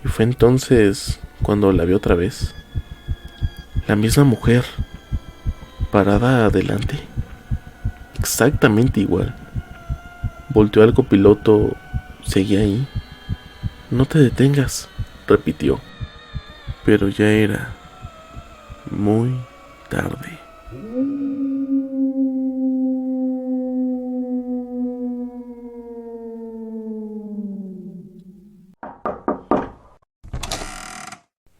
Y fue entonces cuando la vi otra vez. La misma mujer, parada adelante, exactamente igual. Volteó al copiloto, seguía ahí. No te detengas, repitió. Pero ya era muy tarde.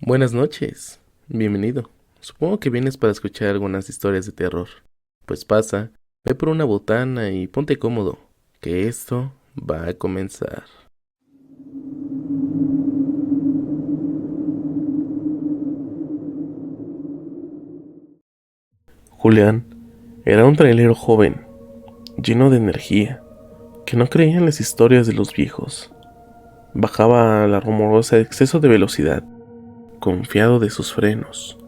Buenas noches, bienvenido. Supongo que vienes para escuchar algunas historias de terror. Pues pasa, ve por una botana y ponte cómodo, que esto va a comenzar. Julián era un trailero joven, lleno de energía, que no creía en las historias de los viejos. Bajaba a la rumorosa exceso de velocidad, confiado de sus frenos.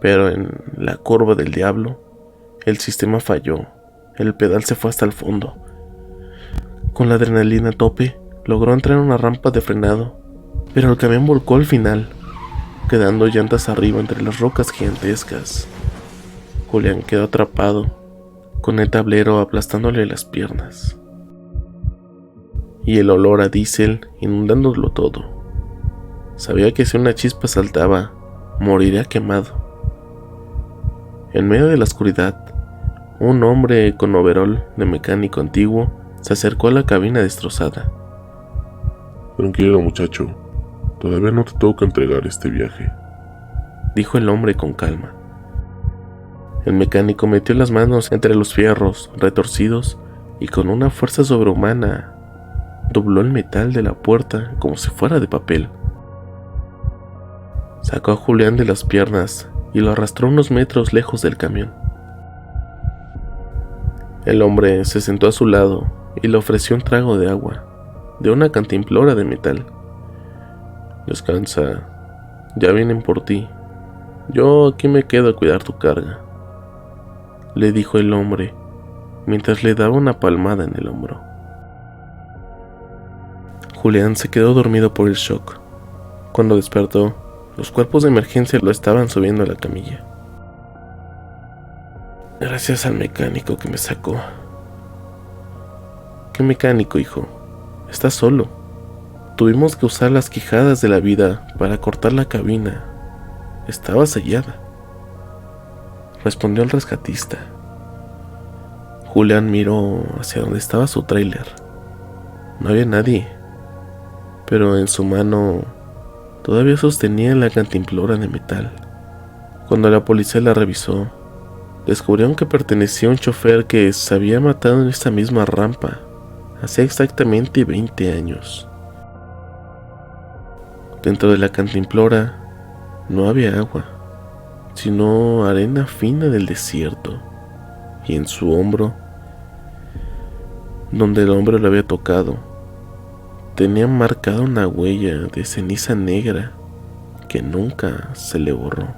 Pero en la curva del diablo, el sistema falló. El pedal se fue hasta el fondo. Con la adrenalina a tope, logró entrar en una rampa de frenado, pero el camión volcó al final, quedando llantas arriba entre las rocas gigantescas. Julián quedó atrapado, con el tablero aplastándole las piernas, y el olor a diésel inundándolo todo. Sabía que si una chispa saltaba, moriría quemado. En medio de la oscuridad, un hombre con overol de mecánico antiguo se acercó a la cabina destrozada. Tranquilo, muchacho. Todavía no te toca entregar este viaje, dijo el hombre con calma. El mecánico metió las manos entre los fierros retorcidos y con una fuerza sobrehumana dobló el metal de la puerta como si fuera de papel. Sacó a Julián de las piernas y lo arrastró unos metros lejos del camión. El hombre se sentó a su lado y le ofreció un trago de agua, de una cantimplora de metal. Descansa, ya vienen por ti. Yo aquí me quedo a cuidar tu carga, le dijo el hombre, mientras le daba una palmada en el hombro. Julián se quedó dormido por el shock. Cuando despertó, los cuerpos de emergencia lo estaban subiendo a la camilla. Gracias al mecánico que me sacó. ¿Qué mecánico, hijo? Estás solo. Tuvimos que usar las quijadas de la vida para cortar la cabina. Estaba sellada, respondió el rescatista. Julián miró hacia donde estaba su tráiler. No había nadie, pero en su mano todavía sostenía la cantimplora de metal. Cuando la policía la revisó, descubrieron que pertenecía a un chofer que se había matado en esta misma rampa hacía exactamente 20 años. Dentro de la cantimplora no había agua, sino arena fina del desierto, y en su hombro, donde el hombre lo había tocado, tenía marcada una huella de ceniza negra que nunca se le borró.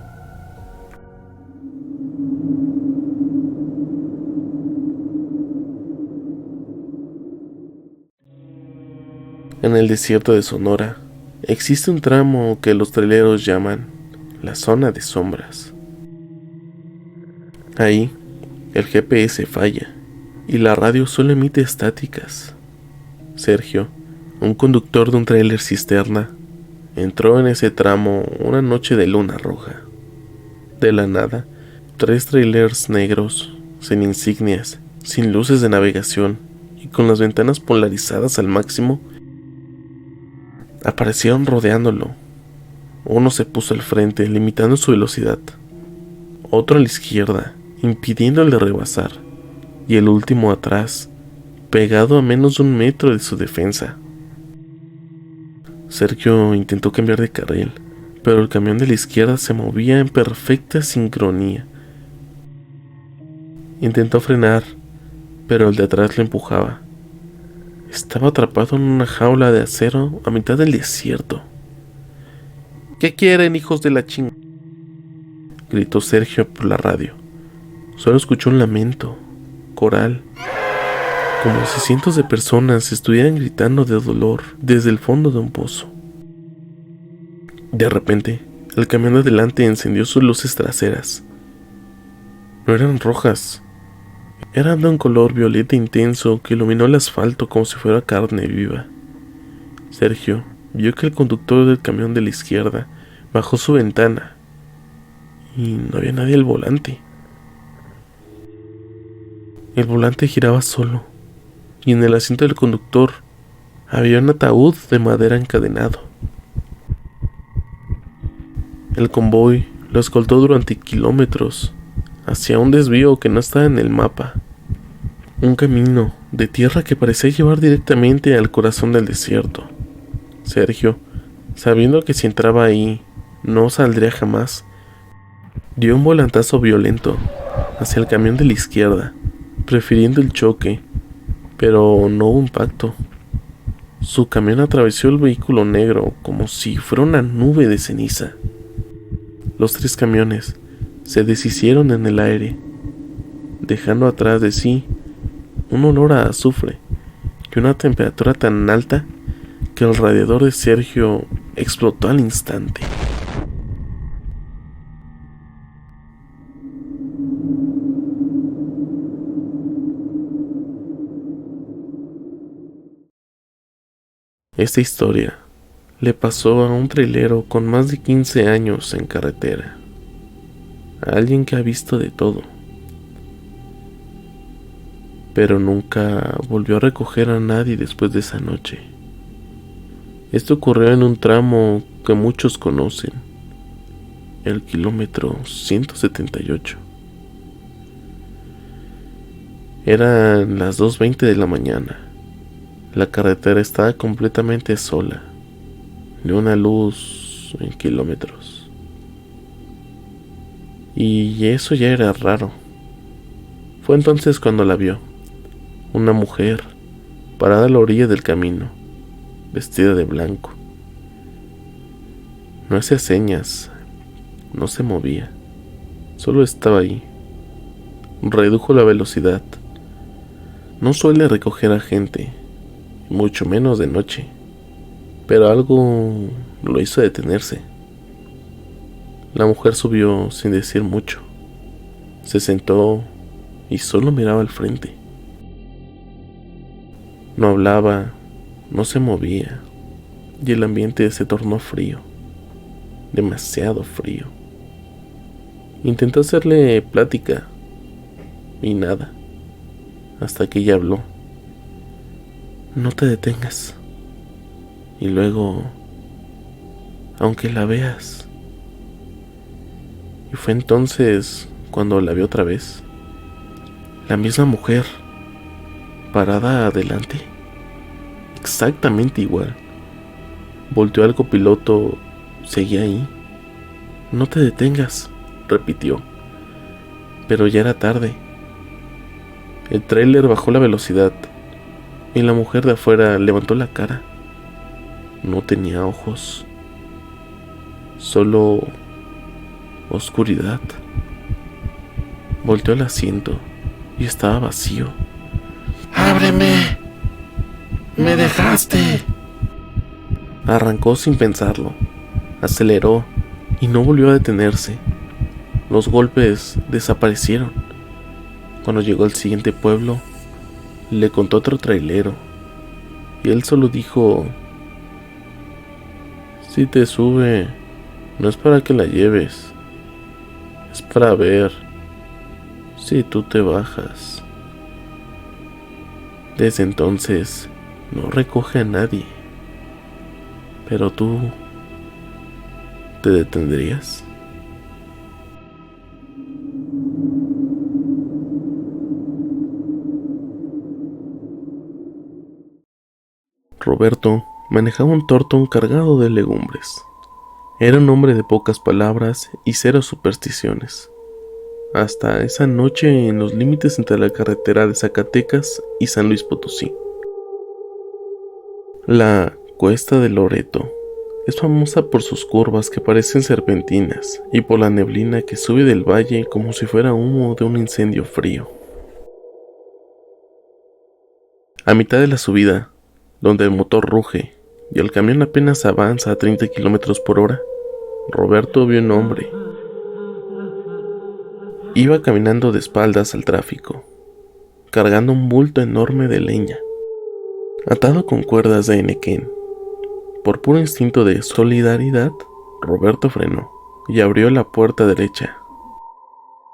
En el desierto de Sonora existe un tramo que los traileros llaman la zona de sombras. Ahí el GPS falla y la radio solo emite estáticas. Sergio, un conductor de un tráiler cisterna, entró en ese tramo una noche de luna roja. De la nada, 3 trailers negros, sin insignias, sin luces de navegación y con las ventanas polarizadas al máximo, aparecieron rodeándolo. Uno se puso al frente, limitando su velocidad. Otro a la izquierda, impidiéndole rebasar. Y el último atrás, pegado a menos de 1 metro de su defensa. Sergio intentó cambiar de carril, pero el camión de la izquierda se movía en perfecta sincronía. Intentó frenar, pero el de atrás lo empujaba. Estaba atrapado en una jaula de acero a mitad del desierto. ¿Qué quieren, hijos de la ching?, gritó Sergio por la radio. Solo escuchó un lamento, coral, como si cientos de personas estuvieran gritando de dolor desde el fondo de un pozo. De repente, el camión de adelante encendió sus luces traseras. No eran rojas, eran de un color violeta intenso que iluminó el asfalto como si fuera carne viva. Sergio vio que el conductor del camión de la izquierda bajó su ventana y no había nadie al volante. El volante giraba solo y en el asiento del conductor había un ataúd de madera encadenado. El convoy lo escoltó durante kilómetros hacia un desvío que no estaba en el mapa. Un camino de tierra que parecía llevar directamente al corazón del desierto. Sergio, sabiendo que si entraba ahí no saldría jamás, dio un volantazo violento hacia el camión de la izquierda, prefiriendo el choque, pero no hubo impacto. Su camión atravesó el vehículo negro como si fuera una nube de ceniza. Los 3 camiones se deshicieron en el aire, dejando atrás de sí un olor a azufre y una temperatura tan alta que el radiador de Sergio explotó al instante. Esta historia le pasó a un trailero con más de 15 años en carretera, a alguien que ha visto de todo, pero nunca volvió a recoger a nadie después de esa noche. Esto ocurrió en un tramo que muchos conocen, el kilómetro 178. Eran las 2:20 de la mañana. La carretera estaba completamente sola, ni una luz en kilómetros. Y eso ya era raro. Fue entonces cuando la vio, una mujer parada a la orilla del camino, vestida de blanco. No hacía señas, no se movía, solo estaba ahí. Redujo la velocidad. No suele recoger a gente, mucho menos de noche, pero algo lo hizo detenerse. La mujer subió sin decir mucho. Se sentó y solo miraba al frente. No hablaba, no se movía, y el ambiente se tornó frío, demasiado frío. Intentó hacerle plática y nada, hasta que ella habló. No te detengas. Y luego, aunque la veas. Y fue entonces cuando la vio otra vez. La misma mujer, parada adelante, exactamente igual. Volteó al copiloto, seguía ahí. No te detengas, repitió. Pero ya era tarde. El tráiler bajó la velocidad y la mujer de afuera levantó la cara. No tenía ojos, solo oscuridad. Volteó al asiento y estaba vacío. ¡Ábreme! ¡Me dejaste! Arrancó sin pensarlo, aceleró y no volvió a detenerse. Los golpes desaparecieron. Cuando llegó al siguiente pueblo, le contó otro trailero y él solo dijo: si te sube, no es para que la lleves, es para ver si tú te bajas. Desde entonces no recoge a nadie. Pero tú, ¿te detendrías? Roberto manejaba un Thornton cargado de legumbres. Era un hombre de pocas palabras y cero supersticiones. Hasta esa noche en los límites entre la carretera de Zacatecas y San Luis Potosí. La Cuesta de Loreto es famosa por sus curvas que parecen serpentinas y por la neblina que sube del valle como si fuera humo de un incendio frío. A mitad de la subida, donde el motor ruge y el camión apenas avanza a 30 km/h, Roberto vio un hombre. Iba caminando de espaldas al tráfico, cargando un bulto enorme de leña, atado con cuerdas de henequén. Por puro instinto de solidaridad, Roberto frenó y abrió la puerta derecha.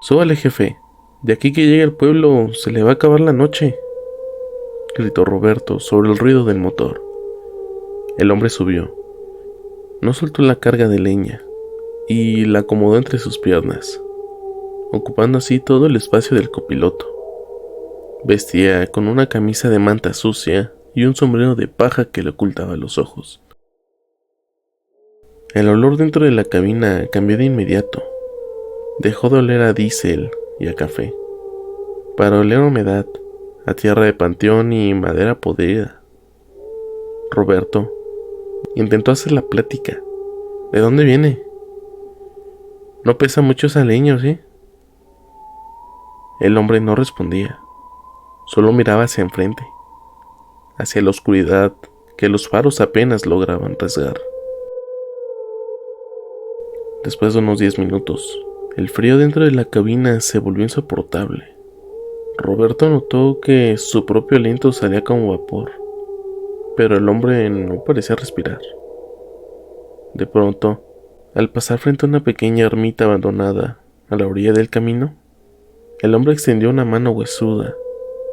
«Súbale, jefe, de aquí que llegue al pueblo se le va a acabar la noche», gritó Roberto sobre el ruido del motor. El hombre subió. No soltó la carga de leña y la acomodó entre sus piernas, ocupando así todo el espacio del copiloto. Vestía con una camisa de manta sucia y un sombrero de paja que le ocultaba los ojos. El olor dentro de la cabina cambió de inmediato. Dejó de oler a diésel y a café, para oler a humedad, a tierra de panteón y madera podrida. Roberto intentó hacer la plática. «¿De dónde viene? No pesa mucho esa leña, ¿sí?» El hombre no respondía, solo miraba hacia enfrente, hacia la oscuridad que los faros apenas lograban rasgar. Después de unos 10 minutos, el frío dentro de la cabina se volvió insoportable. Roberto notó que su propio aliento salía como vapor, pero el hombre no parecía respirar. De pronto, al pasar frente a una pequeña ermita abandonada a la orilla del camino, el hombre extendió una mano huesuda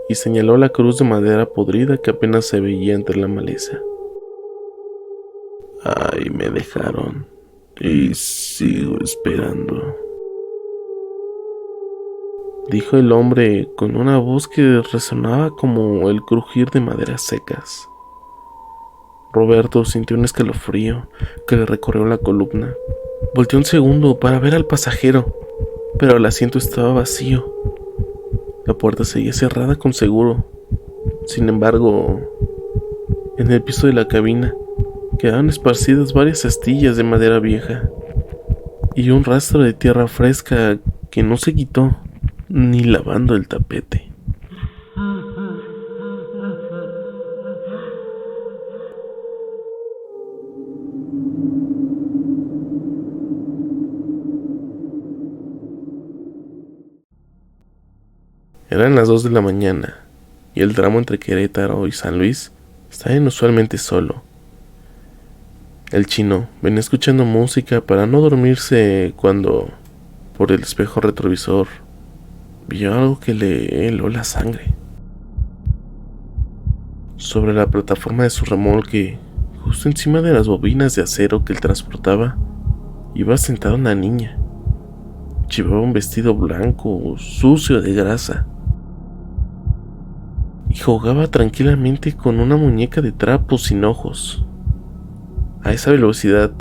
y señaló la cruz de madera podrida que apenas se veía entre la maleza. «Ahí me dejaron y sigo esperando», dijo el hombre con una voz que resonaba como el crujir de maderas secas. Roberto sintió un escalofrío que le recorrió la columna. Volteó un segundo para ver al pasajero, pero el asiento estaba vacío. La puerta seguía cerrada con seguro. Sin embargo, en el piso de la cabina quedaban esparcidas varias astillas de madera vieja y un rastro de tierra fresca que no se quitó ni lavando el tapete. Eran las 2 de la mañana y el tramo entre Querétaro y San Luis estaba inusualmente solo. El chino venía escuchando música para no dormirse cuando, por el espejo retrovisor, vio algo que le heló la sangre. Sobre la plataforma de su remolque, justo encima de las bobinas de acero que él transportaba, iba sentada una niña. Llevaba un vestido blanco, sucio de grasa, y jugaba tranquilamente con una muñeca de trapo sin ojos. A esa velocidad,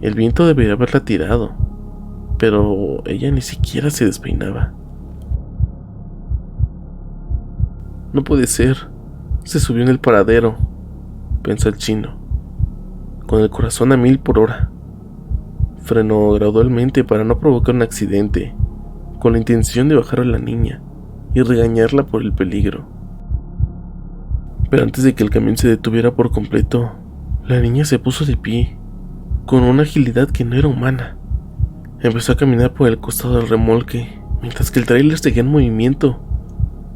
el viento debería haberla tirado, pero ella ni siquiera se despeinaba. «No puede ser, se subió en el paradero», pensó el chino, con el corazón a 1000 por hora. Frenó gradualmente para no provocar un accidente, con la intención de bajar a la niña y regañarla por el peligro. Pero antes de que el camión se detuviera por completo, la niña se puso de pie, con una agilidad que no era humana. Empezó a caminar por el costado del remolque, mientras que el tráiler seguía en movimiento.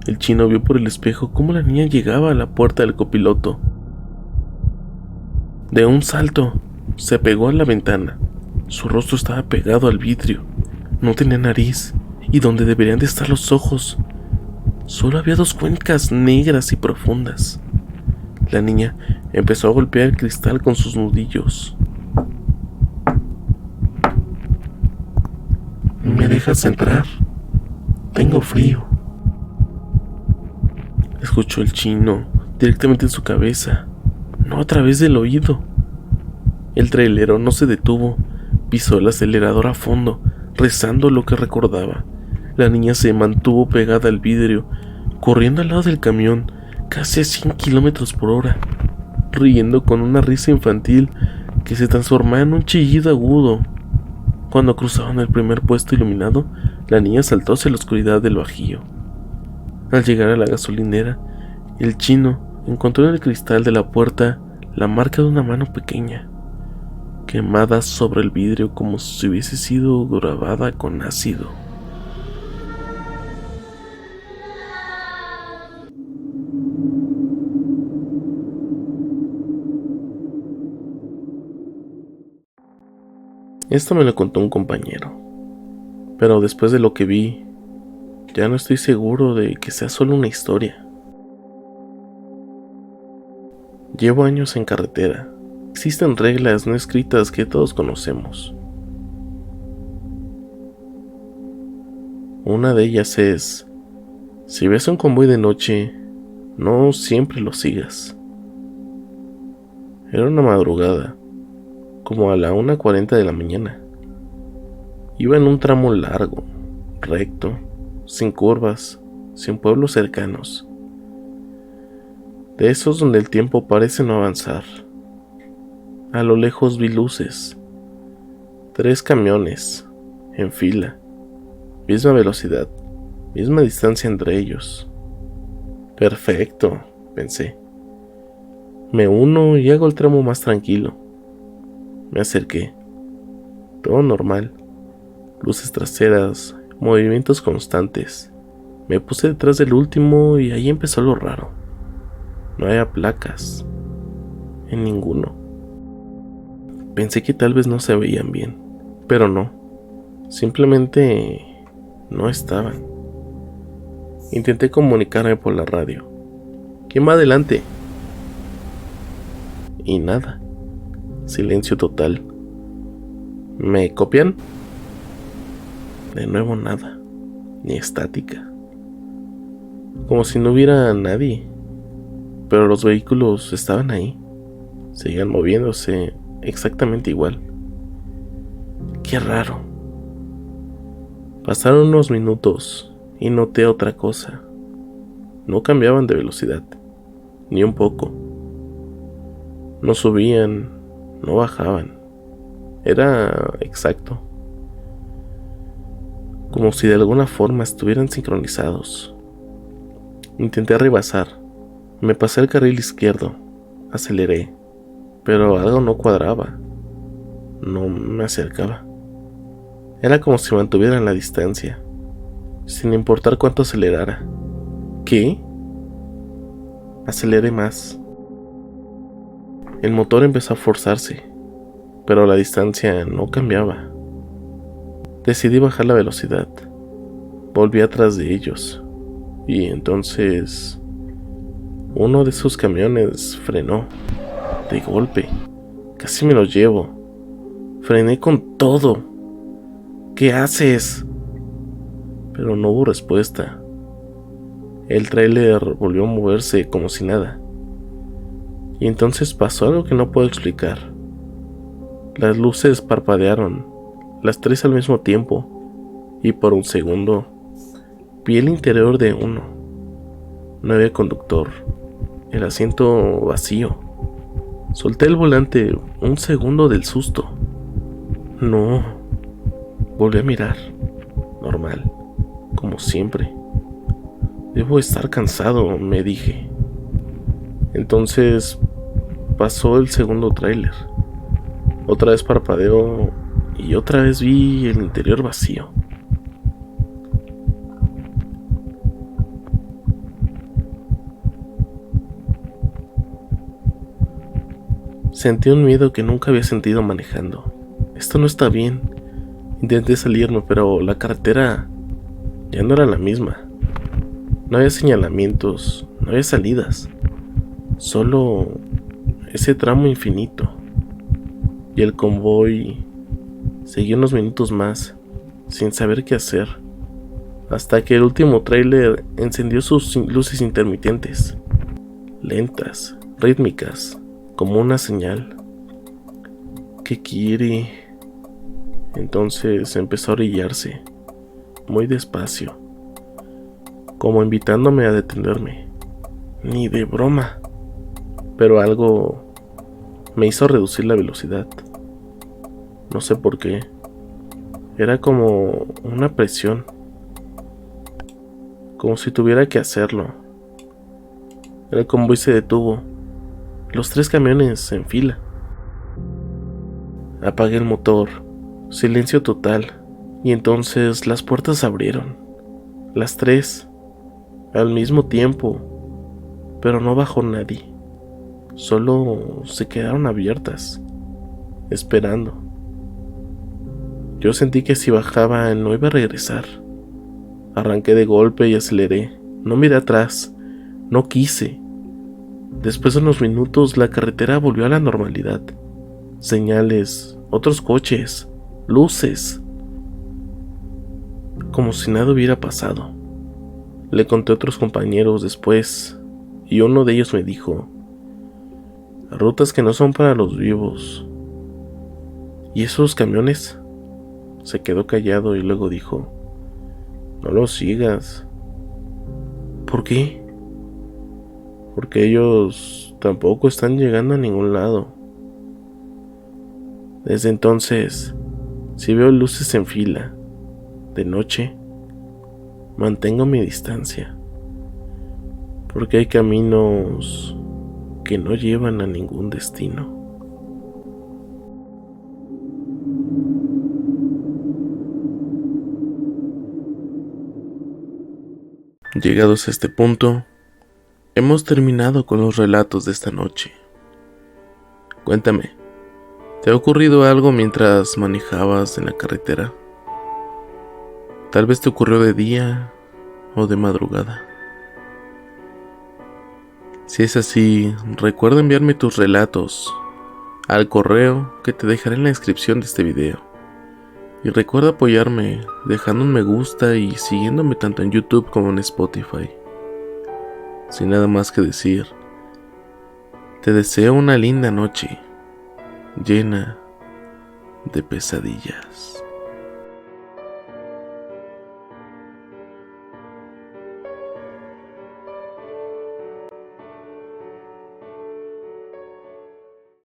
El chino vio por el espejo cómo la niña llegaba a la puerta del copiloto. De un salto, se pegó a la ventana. Su rostro estaba pegado al vidrio. No tenía nariz, y donde deberían de estar los ojos, solo había 2 cuencas negras y profundas. La niña empezó a golpear el cristal con sus nudillos. «¿Me dejas entrar? Tengo frío», escuchó el chino directamente en su cabeza, no a través del oído. El trailero no se detuvo, pisó el acelerador a fondo, rezando lo que recordaba. La niña se mantuvo pegada al vidrio, corriendo al lado del camión, casi a 100 kilómetros por hora, riendo con una risa infantil que se transformaba en un chillido agudo. Cuando cruzaron el primer puesto iluminado, la niña saltó hacia la oscuridad del bajío. Al llegar a la gasolinera, el chino encontró en el cristal de la puerta la marca de una mano pequeña. quemada sobre el vidrio como si hubiese sido grabada con ácido. Esto me lo contó un compañero, pero después de lo que vi, ya no estoy seguro de que sea solo una historia. Llevo años en carretera. Existen reglas no escritas que todos conocemos. Una de ellas es, si ves un convoy de noche, no siempre lo sigas. Era una madrugada, como a la 1:40 de la mañana. Iba en un tramo largo, recto, sin curvas, sin pueblos cercanos. De esos donde el tiempo parece no avanzar. A lo lejos vi luces. 3 camiones, en fila. Misma velocidad, misma distancia entre ellos. Perfecto, pensé. Me uno y hago el tramo más tranquilo. Me acerqué. Todo normal. Luces traseras, movimientos constantes. Me puse detrás del último y ahí empezó lo raro. No había placas. En ninguno. Pensé que tal vez no se veían bien, pero no. Simplemente no estaban. Intenté comunicarme por la radio. ¿Quién va adelante? Y nada. Silencio total. ¿Me copian? De nuevo nada. Ni estática. Como si no hubiera nadie. Pero los vehículos estaban ahí. Seguían moviéndose exactamente igual. Qué raro. Pasaron unos minutos y noté otra cosa. No cambiaban de velocidad, ni un poco. No subían, no bajaban. Era exacto. Como si de alguna forma estuvieran sincronizados. Intenté rebasar. Me pasé al carril izquierdo. Aceleré. Pero algo no cuadraba. No me acercaba. Era como si mantuvieran la distancia, sin importar cuánto acelerara. ¿Qué? Aceleré más. El motor empezó a forzarse, pero la distancia no cambiaba. Decidí bajar la velocidad. Volví atrás de ellos, y entonces uno de esos camiones frenó, de golpe. Casi me lo llevo. Frené con todo. ¿Qué haces? Pero no hubo respuesta. El tráiler volvió a moverse como si nada. Y entonces pasó algo que no puedo explicar. Las luces parpadearon, las 3 al mismo tiempo, y por un segundo vi el interior de uno. No había conductor, el asiento vacío. Solté el volante un segundo del susto. No. Volví a mirar. Normal, como siempre. Debo estar cansado, me dije. Entonces pasó el segundo tráiler. Otra vez parpadeó y otra vez vi el interior vacío. Sentí un miedo que nunca había sentido manejando. Esto no está bien. Intenté salirme, pero la carretera ya no era la misma. No había señalamientos, no había salidas. Solo ese tramo infinito. Y el convoy siguió unos minutos más, sin saber qué hacer, hasta que el último tráiler encendió sus luces intermitentes, lentas, rítmicas, como una señal. ¿Qué quiere? Entonces empezó a orillarse, muy despacio, como invitándome a detenerme. Ni de broma. Pero algo me hizo reducir la velocidad. No sé por qué. Era como una presión. Como si tuviera que hacerlo. El convoy se detuvo. Los 3 camiones en fila. Apagué el motor, silencio total, y entonces las puertas se abrieron, las tres, al mismo tiempo, pero no bajó nadie, solo se quedaron abiertas, esperando. Yo sentí que si bajaba no iba a regresar. Arranqué de golpe y aceleré, no miré atrás, no quise. Después de unos minutos la carretera volvió a la normalidad. Señales, otros coches, luces. Como si nada hubiera pasado. Le conté a otros compañeros después, y uno de ellos me dijo: rutas que no son para los vivos. ¿Y esos camiones? Se quedó callado y luego dijo: no los sigas. ¿Por qué? Porque ellos tampoco están llegando a ningún lado. Desde entonces, si veo luces en fila, de noche, mantengo mi distancia, porque hay caminos que no llevan a ningún destino. Llegados a este punto, hemos terminado con los relatos de esta noche. Cuéntame, ¿te ha ocurrido algo mientras manejabas en la carretera? Tal vez te ocurrió de día o de madrugada. Si es así, recuerda enviarme tus relatos al correo que te dejaré en la descripción de este video. Y recuerda apoyarme dejando un me gusta y siguiéndome tanto en YouTube como en Spotify. Sin nada más que decir, te deseo una linda noche llena de pesadillas.